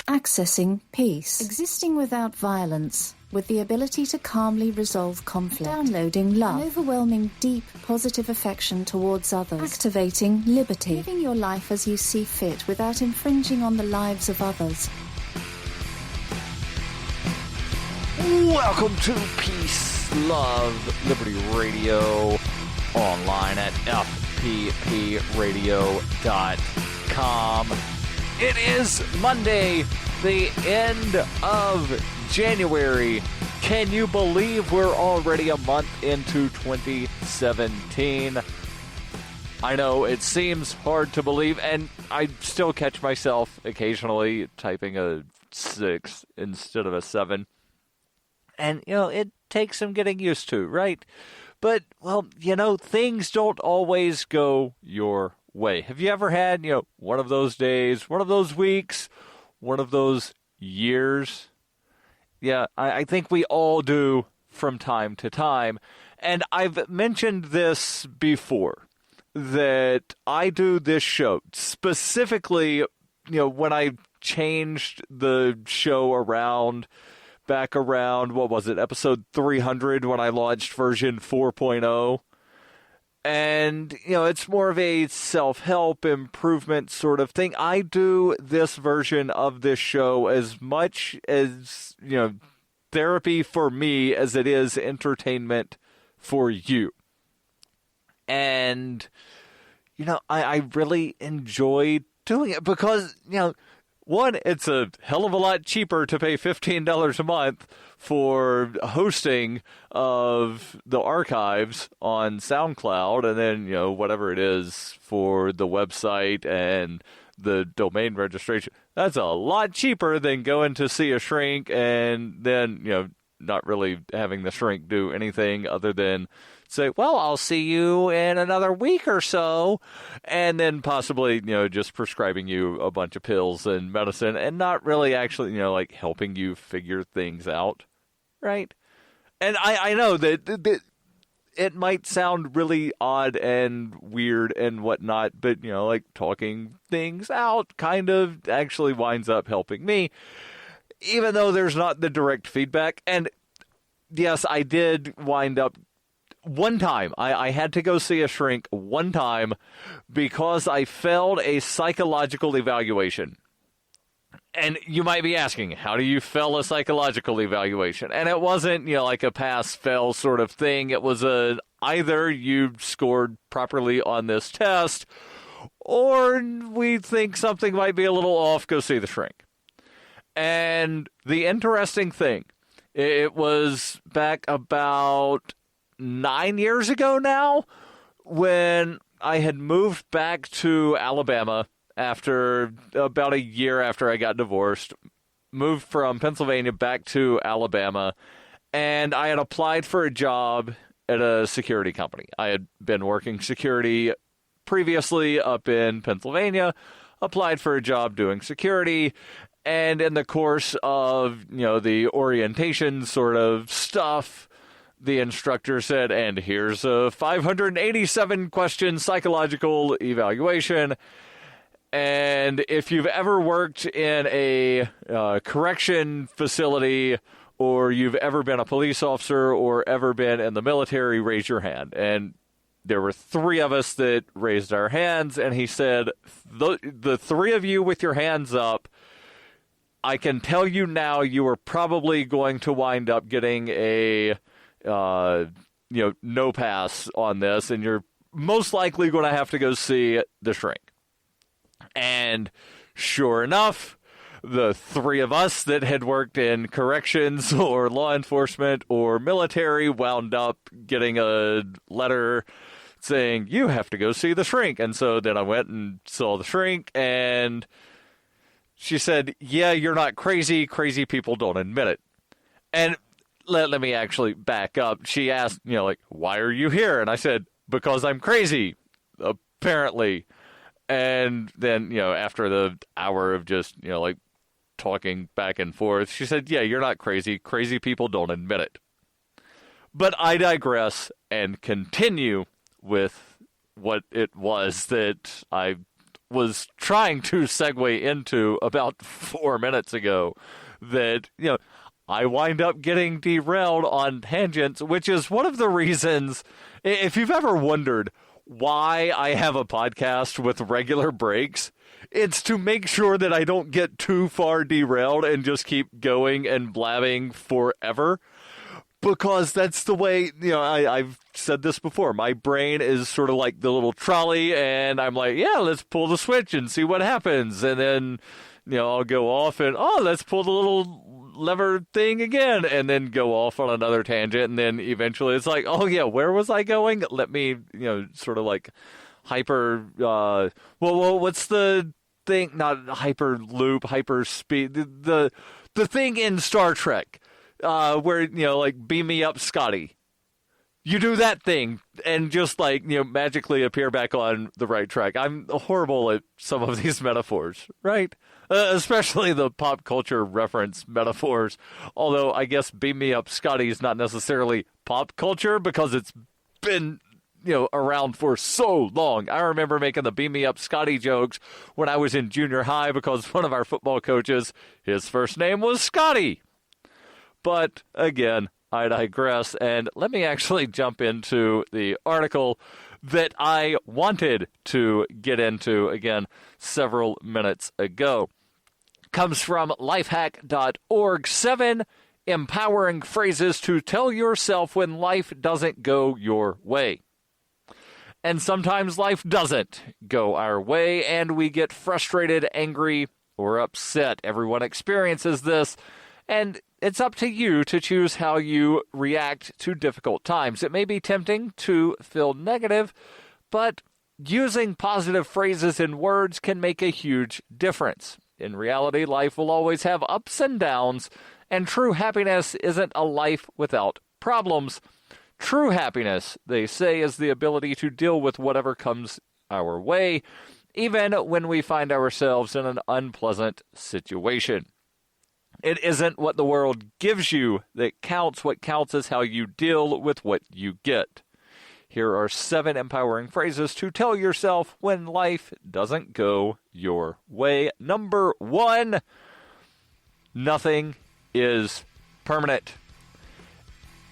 Accessing peace. Existing without violence, with the ability to calmly resolve conflict. Downloading love. An overwhelming, deep, positive affection towards others. Activating liberty. Living your life as you see fit without infringing on the lives of others. Welcome to Peace, Love, Liberty Radio, online at fppradio.com. It is Monday, the end of January. Can you believe we're already a month into 2017? I know it seems hard to believe, and I still catch myself occasionally typing a 6 instead of a 7. And, it takes some getting used to, right? But, well, things don't always go your way. Have you ever had, one of those days, one of those weeks, one of those years? Yeah, I think we all do from time to time. And I've mentioned this before, that I do this show specifically, when I changed the show back around, what was it, episode 300 when I launched version 4.0. And, it's more of a self-help improvement sort of thing. I do this version of this show as much as, therapy for me as it is entertainment for you. And, I really enjoy doing it because, one, it's a hell of a lot cheaper to pay $15 a month for hosting of the archives on SoundCloud, and then, whatever it is for the website and the domain registration. That's a lot cheaper than going to see a shrink and then, not really having the shrink do anything other than say, well, I'll see you in another week or so, and then possibly, just prescribing you a bunch of pills and medicine and not really actually, helping you figure things out, right? And I know that it might sound really odd and weird and whatnot, but, talking things out kind of actually winds up helping me, even though there's not the direct feedback. And yes, I did wind up one time, I had to go see a shrink one time because I failed a psychological evaluation. And you might be asking, how do you fail a psychological evaluation? And it wasn't, like a pass-fail sort of thing. It was either you scored properly on this test, or we think something might be a little off, go see the shrink. And the interesting thing, it was back about 9 years ago now, when I had moved back to Alabama after about a year after I got divorced, moved from Pennsylvania back to Alabama, and I had applied for a job at a security company. I had been working security previously up in Pennsylvania, applied for a job doing security, and in the course of, the orientation sort of stuff, the instructor said, and here's a 587-question psychological evaluation. And if you've ever worked in a correction facility, or you've ever been a police officer, or ever been in the military, raise your hand. And there were 3 of us that raised our hands, and he said, the 3 of you with your hands up, I can tell you now you are probably going to wind up getting a no pass on this, and you're most likely going to have to go see the shrink. And sure enough, the 3 of us that had worked in corrections or law enforcement or military wound up getting a letter saying, you have to go see the shrink. And so then I went and saw the shrink, and she said, yeah, you're not crazy. Crazy people don't admit it. And let me actually back up. She asked, why are you here? And I said, because I'm crazy, apparently. And then, after the hour of just, talking back and forth, she said, yeah, you're not crazy. Crazy people don't admit it. But I digress and continue with what it was that I was trying to segue into about 4 minutes ago, that, I wind up getting derailed on tangents, which is one of the reasons, if you've ever wondered why I have a podcast with regular breaks, it's to make sure that I don't get too far derailed and just keep going and blabbing forever. Because that's the way, I've said this before. My brain is sort of like the little trolley, and I'm like, yeah, let's pull the switch and see what happens. And then, I'll go off and, let's pull the little lever thing again, and then go off on another tangent. And then eventually it's like, oh, yeah, where was I going? Let me, sort of like hyper, what's the thing? Not hyper loop, hyper speed. The thing in Star Trek. Where, like, beam me up, Scotty. You do that thing and just, like, magically appear back on the right track. I'm horrible at some of these metaphors, right? Especially the pop culture reference metaphors. Although I guess beam me up, Scotty is not necessarily pop culture because it's been, around for so long. I remember making the beam me up, Scotty jokes when I was in junior high because one of our football coaches, his first name was Scotty. But, again, I digress, and let me actually jump into the article that I wanted to get into, again, several minutes ago. Comes from lifehack.org, 7 empowering phrases to tell yourself when life doesn't go your way. And sometimes life doesn't go our way, and we get frustrated, angry, or upset. Everyone experiences this, and it's up to you to choose how you react to difficult times. It may be tempting to feel negative, but using positive phrases and words can make a huge difference. In reality, life will always have ups and downs, and true happiness isn't a life without problems. True happiness, they say, is the ability to deal with whatever comes our way, even when we find ourselves in an unpleasant situation. It isn't what the world gives you that counts. What counts is how you deal with what you get. Here are 7 empowering phrases to tell yourself when life doesn't go your way. Number 1, nothing is permanent.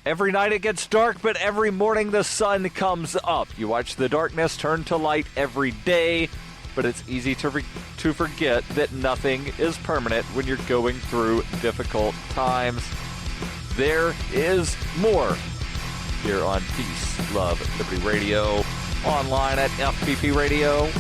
Every night it gets dark, but every morning the sun comes up. You watch the darkness turn to light every day. But it's easy to forget that nothing is permanent when you're going through difficult times. There is more here on Peace, Love, Liberty Radio, online at fppradio.com.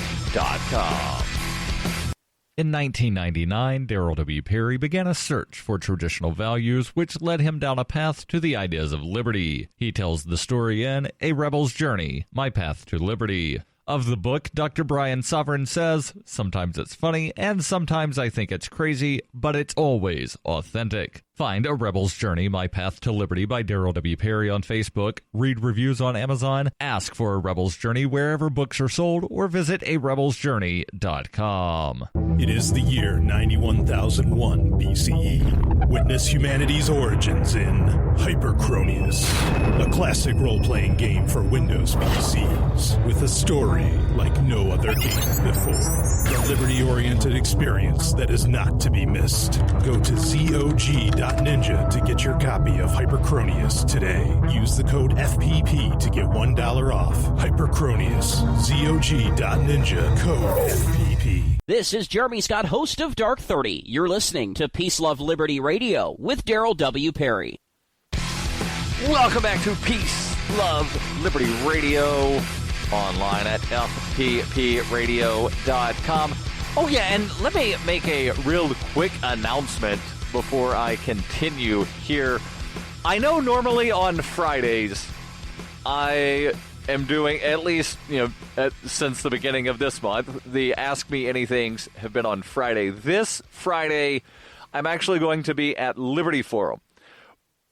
In 1999, Darryl W. Perry began a search for traditional values, which led him down a path to the ideas of liberty. He tells the story in A Rebel's Journey, My Path to Liberty. Of the book, Dr. Brian Sovereign says, sometimes it's funny, and sometimes I think it's crazy, but it's always authentic. Find A Rebel's Journey, My Path to Liberty by Darryl W. Perry on Facebook, read reviews on Amazon, ask for A Rebel's Journey wherever books are sold, or visit arebelsjourney.com. It is the year 91,001 BCE. Witness humanity's origins in Hyperchronius, a classic role-playing game for Windows PCs, with a story like no other game before. A liberty-oriented experience that is not to be missed. Go to ZOG.Ninja to get your copy of Hyperchronius today. Use the code FPP to get $1 off. Hyperchronius, ZOG.Ninja, code FPP. This is Jeremy Scott, host of Dark 30. You're listening to Peace, Love, Liberty Radio with Darryl W. Perry. Welcome back to Peace, Love, Liberty Radio, online at fppradio.com. Oh, yeah, and let me make a real quick announcement before I continue here. I know normally on Fridays I am doing, at least, since the beginning of this month, the Ask Me Anythings have been on Friday. This Friday, I'm actually going to be at Liberty Forum.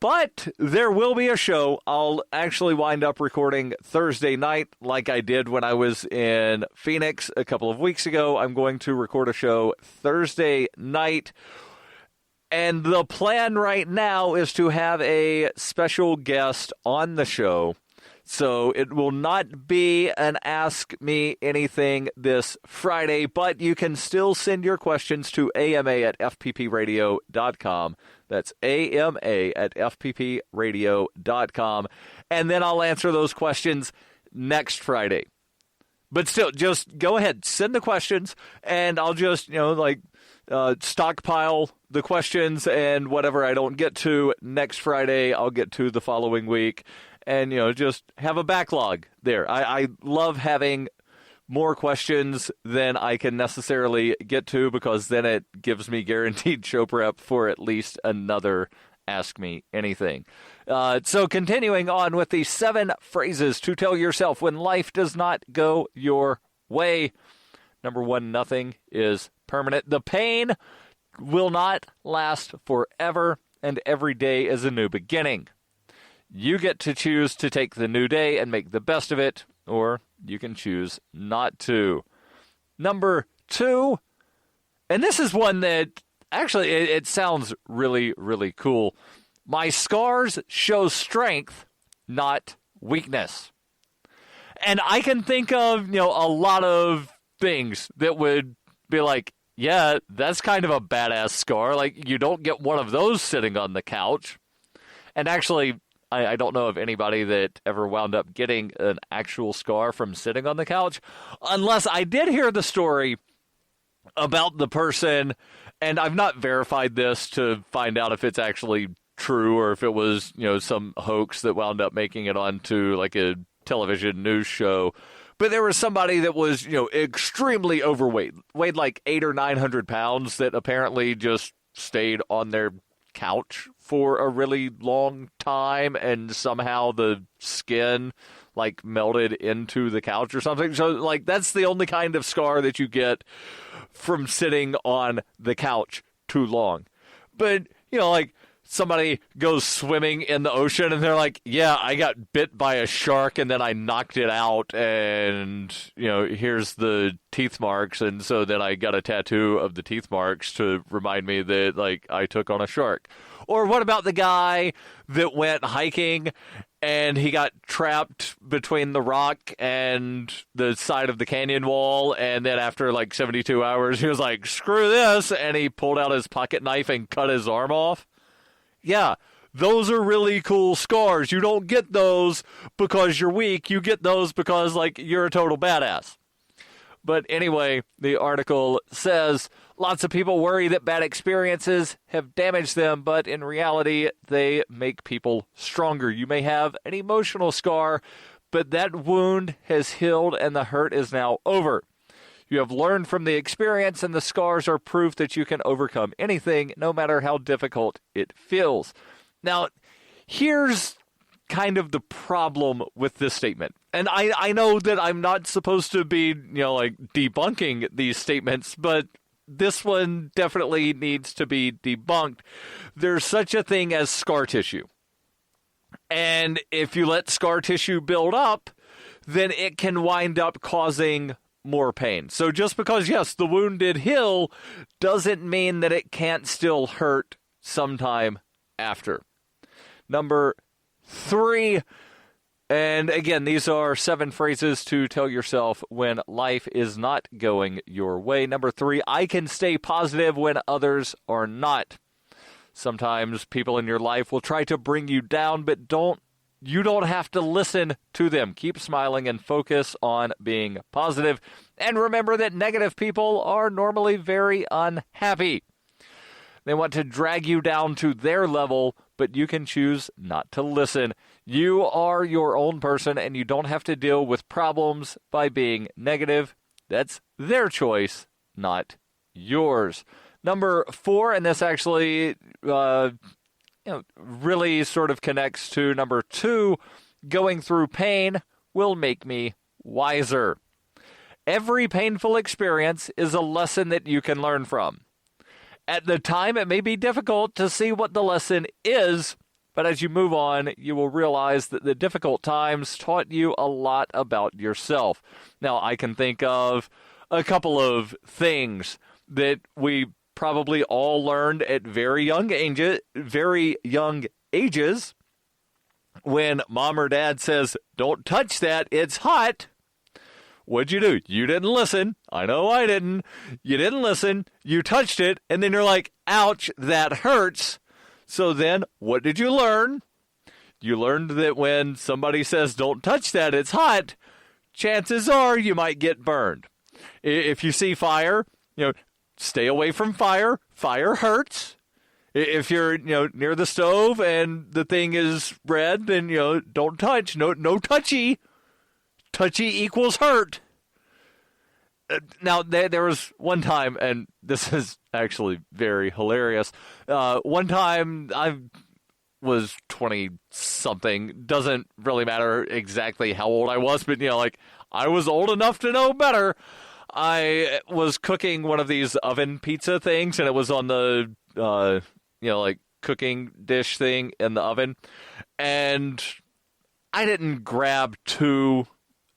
But there will be a show. I'll actually wind up recording Thursday night like I did when I was in Phoenix a couple of weeks ago. I'm going to record a show Thursday night. And the plan right now is to have a special guest on the show, So it will not be an Ask Me Anything this Friday, but you can still send your questions to ama@fppradio.com. That's ama@fppradio.com. And then I'll answer those questions next Friday. But still, just go ahead, send the questions, and I'll just, stockpile the questions, and whatever I don't get to next Friday, I'll get to the following week. And, just have a backlog there. I love having more questions than I can necessarily get to, because then it gives me guaranteed show prep for at least another Ask Me Anything. So continuing on with the 7 phrases to tell yourself when life does not go your way. Number 1, nothing is permanent. The pain will not last forever, and every day is a new beginning. You get to choose to take the new day and make the best of it, or you can choose not to. Number 2, and this is one that actually it sounds really, really cool. My scars show strength, not weakness. And I can think of, a lot of things that would be like, yeah, that's kind of a badass scar. Like, you don't get one of those sitting on the couch. And actually, I don't know of anybody that ever wound up getting an actual scar from sitting on the couch, unless I did hear the story about the person, and I've not verified this to find out if it's actually true or if it was, some hoax that wound up making it onto like a television news show. But there was somebody that was, extremely overweight, weighed like 800 or 900 pounds, that apparently just stayed on their couch for a really long time, and somehow the skin like melted into the couch or something. So like that's the only kind of scar that you get from sitting on the couch too long. But like somebody goes swimming in the ocean and they're like, yeah, I got bit by a shark and then I knocked it out, and here's the teeth marks, and so then I got a tattoo of the teeth marks to remind me that like I took on a shark. Or what about the guy that went hiking and he got trapped between the rock and the side of the canyon wall, and then after like 72 hours he was like, screw this, and he pulled out his pocket knife and cut his arm off? Yeah, those are really cool scars. You don't get those because you're weak. You get those because, like, you're a total badass. But anyway, the article says lots of people worry that bad experiences have damaged them, but in reality, they make people stronger. You may have an emotional scar, but that wound has healed and the hurt is now over. You have learned from the experience, and the scars are proof that you can overcome anything, no matter how difficult it feels. Now, here's kind of the problem with this statement. And I know that I'm not supposed to be, debunking these statements, but this one definitely needs to be debunked. There's such a thing as scar tissue. And if you let scar tissue build up, then it can wind up causing more pain. So just because, yes, the wound did heal, doesn't mean that it can't still hurt sometime after. Number 3, and again, these are 7 phrases to tell yourself when life is not going your way. Number 3, I can stay positive when others are not. Sometimes people in your life will try to bring you down, but you don't have to listen to them. Keep smiling and focus on being positive. And remember that negative people are normally very unhappy. They want to drag you down to their level, but you can choose not to listen. You are your own person, and you don't have to deal with problems by being negative. That's their choice, not yours. Number 4, and this actually really sort of connects to number 2, going through pain will make me wiser. Every painful experience is a lesson that you can learn from. At the time, it may be difficult to see what the lesson is, but as you move on, you will realize that the difficult times taught you a lot about yourself. Now, I can think of a couple of things that we probably all learned at very young ages. when mom or dad says, don't touch that, it's hot, what'd you do? You didn't listen. I know I didn't. You didn't listen. You touched it, and then you're like, ouch, that hurts. So then, what did you learn? You learned that when somebody says, don't touch that, it's hot, chances are you might get burned. If you see fire, stay away from fire. Fire hurts. If you're, near the stove and the thing is red, then, don't touch. No touchy. Touchy equals hurt. Now, there was one time, and this is actually very hilarious. One time, I was 20-something. Doesn't really matter exactly how old I was, but, I was old enough to know better. I was cooking one of these oven pizza things, and it was on the, cooking dish thing in the oven. And I didn't grab two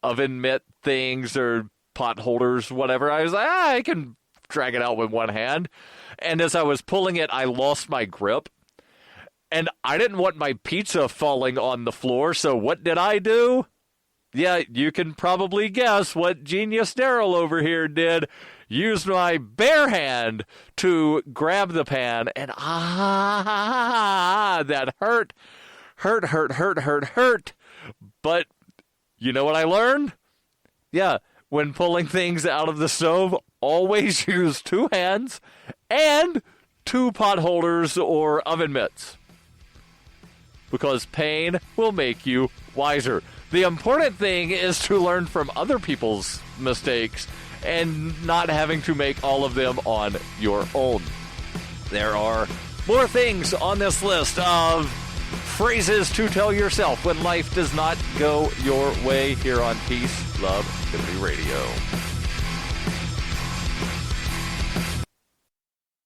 oven mitt things or pot holders, whatever. I was like, I can drag it out with one hand. And as I was pulling it, I lost my grip. And I didn't want my pizza falling on the floor, so what did I do? Yeah, you can probably guess what genius Darryl over here did. Used my bare hand to grab the pan, and that hurt. But you know what I learned? Yeah, when pulling things out of the stove, always use two hands and two pot holders or oven mitts. Because pain will make you wiser. The important thing is to learn from other people's mistakes and not having to make all of them on your own. There are more things on this list of phrases to tell yourself when life does not go your way here on Peace, Love, Liberty Radio.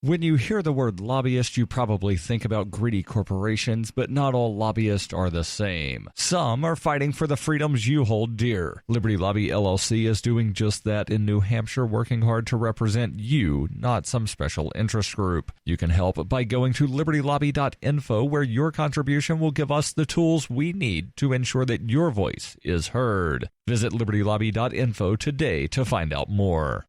When you hear the word lobbyist, you probably think about greedy corporations, but not all lobbyists are the same. Some are fighting for the freedoms you hold dear. Liberty Lobby LLC is doing just that in New Hampshire, working hard to represent you, not some special interest group. You can help by going to libertylobby.info, where your contribution will give us the tools we need to ensure that your voice is heard. Visit libertylobby.info today to find out more.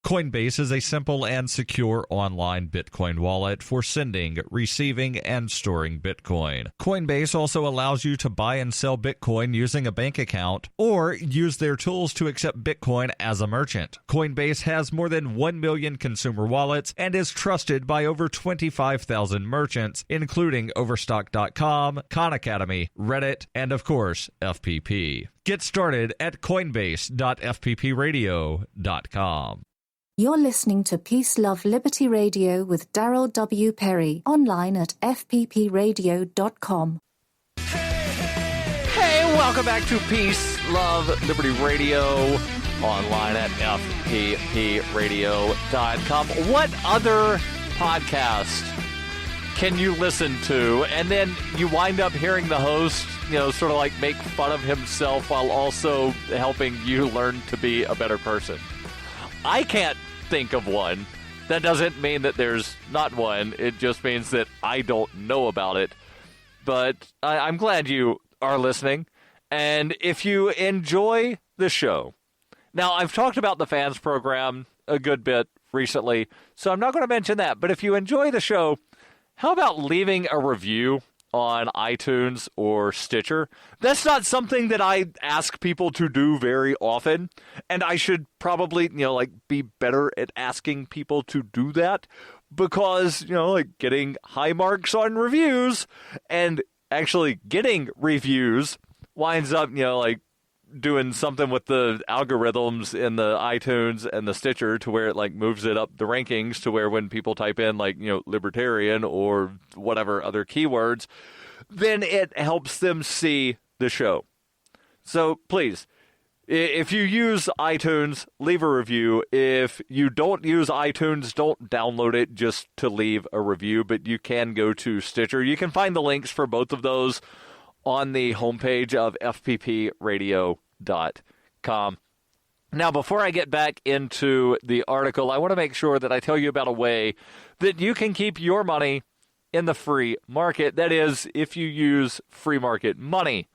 Coinbase is a simple and secure online Bitcoin wallet for sending, receiving, and storing Bitcoin. Coinbase also allows you to buy and sell Bitcoin using a bank account or use their tools to accept Bitcoin as a merchant. Coinbase has more than 1 million consumer wallets and is trusted by over 25,000 merchants, including Overstock.com, Khan Academy, Reddit, and of course, FPP. Get started at coinbase.fppradio.com. You're listening to Peace, Love, Liberty Radio with Darryl W. Perry, online at fppradio.com. Hey, welcome back to Peace, Love, Liberty Radio, online at fppradio.com. What other podcast can you listen to, and then you wind up hearing the host, sort of like make fun of himself while also helping you learn to be a better person? I can't think of one. That doesn't mean that there's not one. It just means that I don't know about it. But I'm glad you are listening. And if you enjoy the show, now I've talked about the fans program a good bit recently, so I'm not going to mention that. But if you enjoy the show, how about leaving a review on iTunes or Stitcher? That's not something that I ask people to do very often, and I should probably, be better at asking people to do that, because, getting high marks on reviews and actually getting reviews winds up, doing something with the algorithms in the iTunes and the Stitcher to where it moves it up the rankings to where when people type in libertarian or whatever other keywords, then it helps them see the show. So please, if you use iTunes, leave a review. If you don't use iTunes, don't download it just to leave a review, but you can go to Stitcher. You can find the links for both of those on the homepage of fppradio.com. Now, before I get back into the article, I want to make sure that I tell you about a way that you can keep your money in the free market. That is, if you use free market money.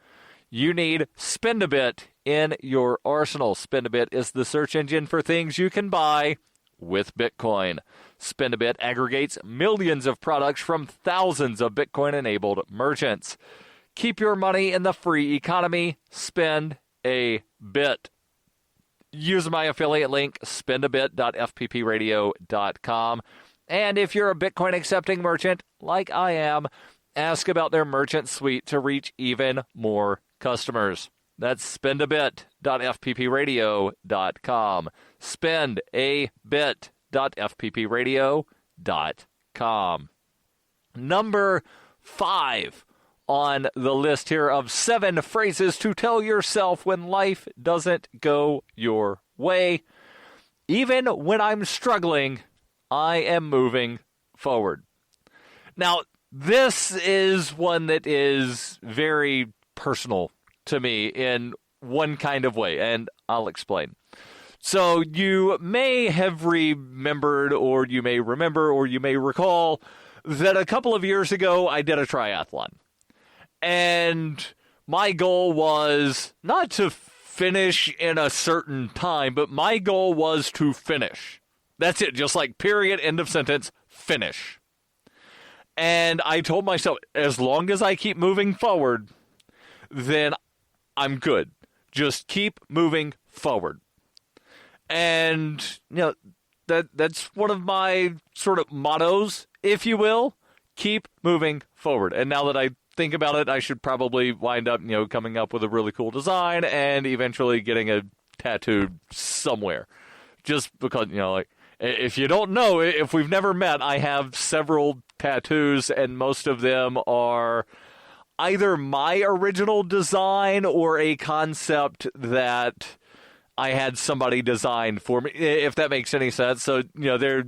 You need Spend-A-Bit in your arsenal. Spend-A-Bit is the search engine for things you can buy with Bitcoin. Spend-A-Bit aggregates millions of products from thousands of Bitcoin-enabled merchants. Keep your money in the free economy. Spend-A-Bit. Use my affiliate link, spendabit.fppradio.com. And if you're a Bitcoin-accepting merchant, like I am, ask about their merchant suite to reach even more customers. That's spendabit.fppradio.com. Spendabit.fppradio.com. Number 5 on the list here of 7 phrases to tell yourself when life doesn't go your way. Even when I'm struggling, I am moving forward. Now, this is one that is very personal to me in one kind of way, and I'll explain. So you may have remembered, or you may remember, or you may recall that a couple of years ago I did a triathlon. And my goal was not to finish in a certain time, but my goal was to finish. That's it, just like period, end of sentence, finish. And I told myself, as long as I keep moving forward, then I'm good. Just keep moving forward. And, that's one of my sort of mottos, if you will. Keep moving forward. And now that I think about it, I should probably wind up, coming up with a really cool design and eventually getting a tattoo somewhere. Just because, if you don't know, if we've never met, I have several tattoos, and most of them are either my original design or a concept that I had somebody design for me, if that makes any sense. So, there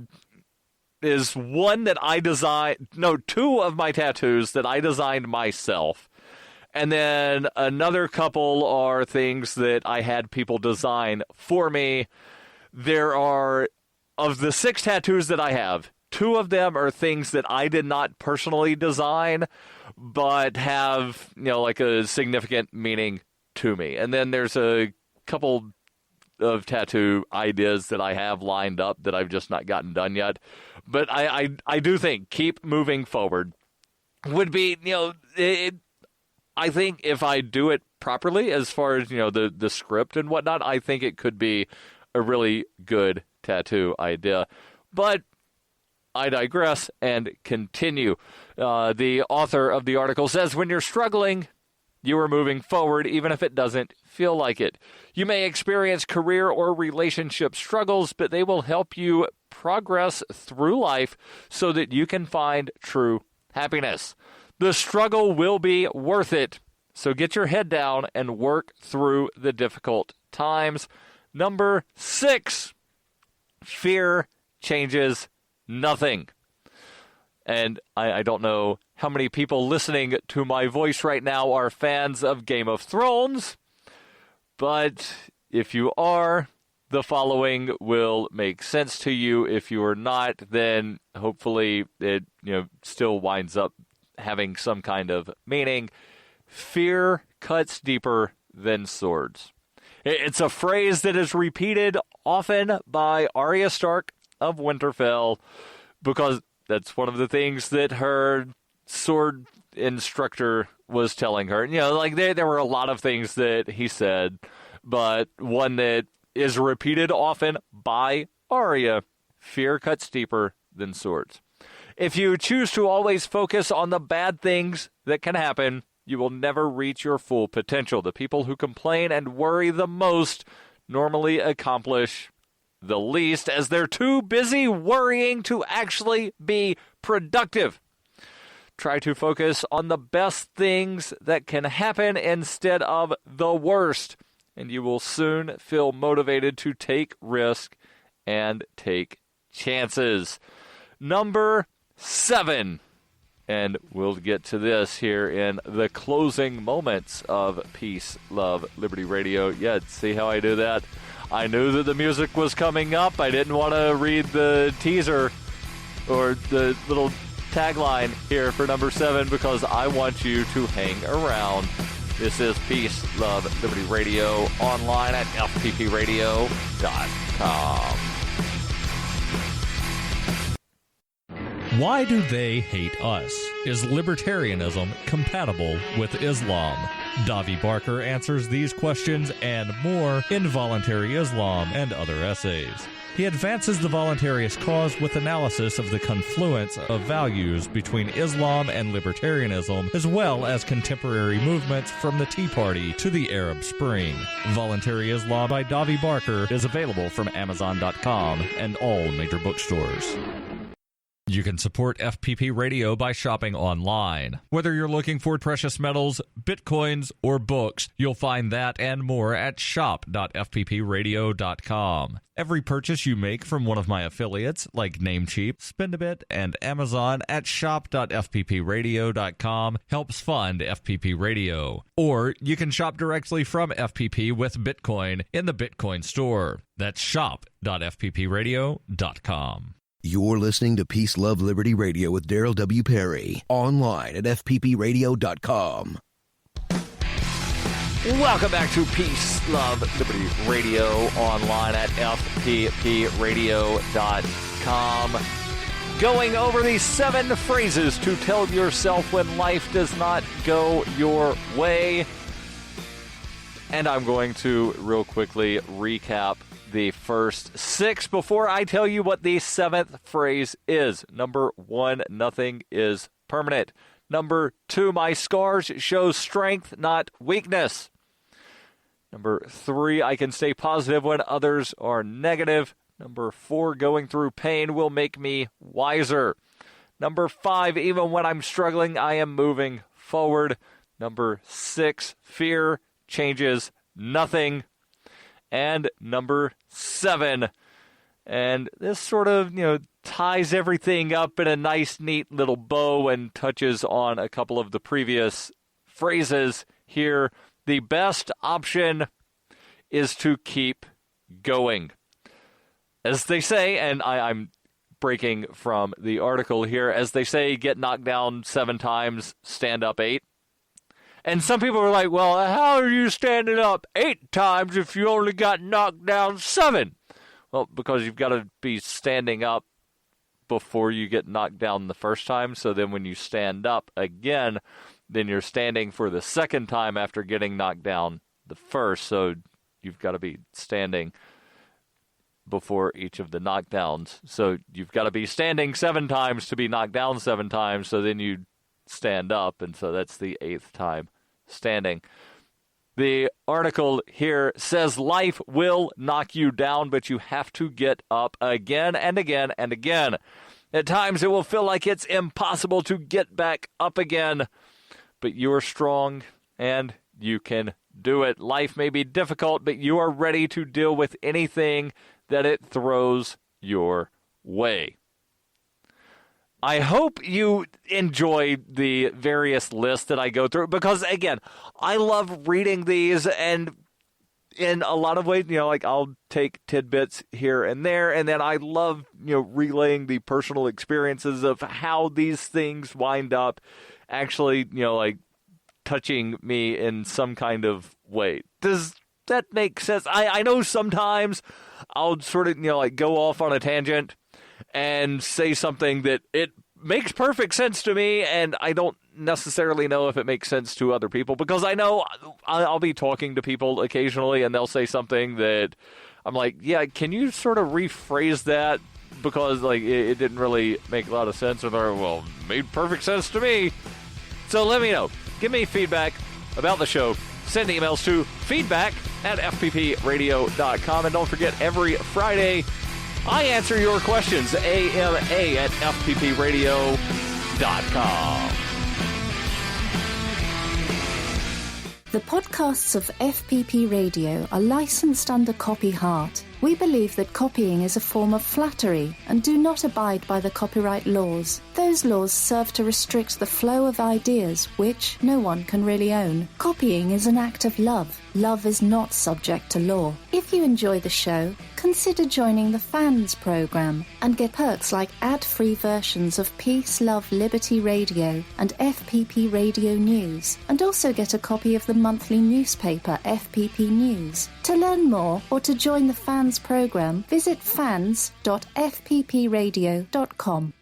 is one that I designed, 2 of my tattoos that I designed myself. And then another couple are things that I had people design for me. There are, of the 6 tattoos that I have, 2 of them are things that I did not personally design, but have, like a significant meaning to me. And then there's a couple of tattoo ideas that I have lined up that I've just not gotten done yet. But I do think keep moving forward would be, I think if I do it properly, as far as, the script and whatnot, I think it could be a really good tattoo idea. But I digress and continue. The author of the article says, when you're struggling, you are moving forward, even if it doesn't feel like it. You may experience career or relationship struggles, but they will help you progress through life so that you can find true happiness. The struggle will be worth it, so get your head down and work through the difficult times. Number 6, fear changes nothing. And I don't know how many people listening to my voice right now are fans of Game of Thrones, but if you are, the following will make sense to you. If you are not, then hopefully it still winds up having some kind of meaning. Fear cuts deeper than swords. It's a phrase that is repeated often by Arya Stark of Winterfell, because that's one of the things that her sword instructor was telling her. There were a lot of things that he said, but one that is repeated often by Arya: fear cuts deeper than swords. If you choose to always focus on the bad things that can happen, you will never reach your full potential. The people who complain and worry the most normally accomplish the least, as they're too busy worrying to actually be productive. Try to focus on the best things that can happen instead of the worst, and you will soon feel motivated to take risk and take chances. Number 7, and we'll get to this here in the closing moments of Peace, Love, Liberty Radio. Yeah, see how I do that? I knew that the music was coming up. I didn't want to read the teaser or the little tagline here for number 7 because I want you to hang around. This is Peace, Love, Liberty Radio, online at fppradio.com. Why do they hate us? Is libertarianism compatible with Islam? Davi Barker answers these questions and more in Voluntary Islam and Other Essays. He advances the voluntarist cause with analysis of the confluence of values between Islam and libertarianism, as well as contemporary movements from the Tea Party to the Arab Spring. Voluntary Islam by Davi Barker is available from Amazon.com and all major bookstores. You can support FPP Radio by shopping online. Whether you're looking for precious metals, bitcoins, or books, you'll find that and more at shop.fppradio.com. Every purchase you make from one of my affiliates, like Namecheap, Spendabit, and Amazon at shop.fppradio.com helps fund FPP Radio. Or you can shop directly from FPP with Bitcoin in the Bitcoin store. That's shop.fppradio.com. You're listening to Peace, Love, Liberty Radio with Darryl W. Perry, online at fppradio.com. Welcome back to Peace, Love, Liberty Radio, online at fppradio.com. Going over these 7 phrases to tell yourself when life does not go your way. And I'm going to real quickly recap the first 6 before I tell you what the 7th phrase is. Number 1, nothing is permanent. Number 2, my scars show strength, not weakness. Number 3, I can stay positive when others are negative. Number 4, going through pain will make me wiser. Number 5, even when I'm struggling, I am moving forward. Number 6, fear changes nothing. And number 7, and this sort of, ties everything up in a nice, neat little bow and touches on a couple of the previous phrases here. The best option is to keep going. As they say, and I'm breaking from the article here, as they say, get knocked down 7 times, stand up 8. And some people are like, well, how are you standing up 8 times if you only got knocked down 7? Well, because you've got to be standing up before you get knocked down the first time. So then when you stand up again, then you're standing for the second time after getting knocked down the first. So you've got to be standing before each of the knockdowns. So you've got to be standing 7 times to be knocked down 7 times. So then you stand up, and so that's the 8th time standing. The article here says life will knock you down, but you have to get up again and again and again. At times it will feel like it's impossible to get back up again, but you are strong and you can do it. Life may be difficult, but you are ready to deal with anything that it throws your way. I hope you enjoy the various lists that I go through because, again, I love reading these, and in a lot of ways, I'll take tidbits here and there, and then I love, relaying the personal experiences of how these things wind up actually, touching me in some kind of way. Does that make sense? I know sometimes I'll sort of, go off on a tangent and say something that it makes perfect sense to me, and I don't necessarily know if it makes sense to other people, because I know I'll be talking to people occasionally, and they'll say something that I'm like, yeah, can you sort of rephrase that? Because, it didn't really make a lot of sense, or they're, well, made perfect sense to me. So let me know. Give me feedback about the show. Send emails to feedback@fppradio.com, and don't forget, every Friday, I answer your questions, AMA@fppradio.com. The podcasts of FPP Radio are licensed under Copy Heart. We believe that copying is a form of flattery and do not abide by the copyright laws. Those laws serve to restrict the flow of ideas which no one can really own. Copying is an act of love. Love is not subject to law. If you enjoy the show, consider joining the Fans program and get perks like ad-free versions of Peace, Love, Liberty Radio and FPP Radio News, and also get a copy of the monthly newspaper FPP News. To learn more or to join the Fans program, visit fans.fppradio.com.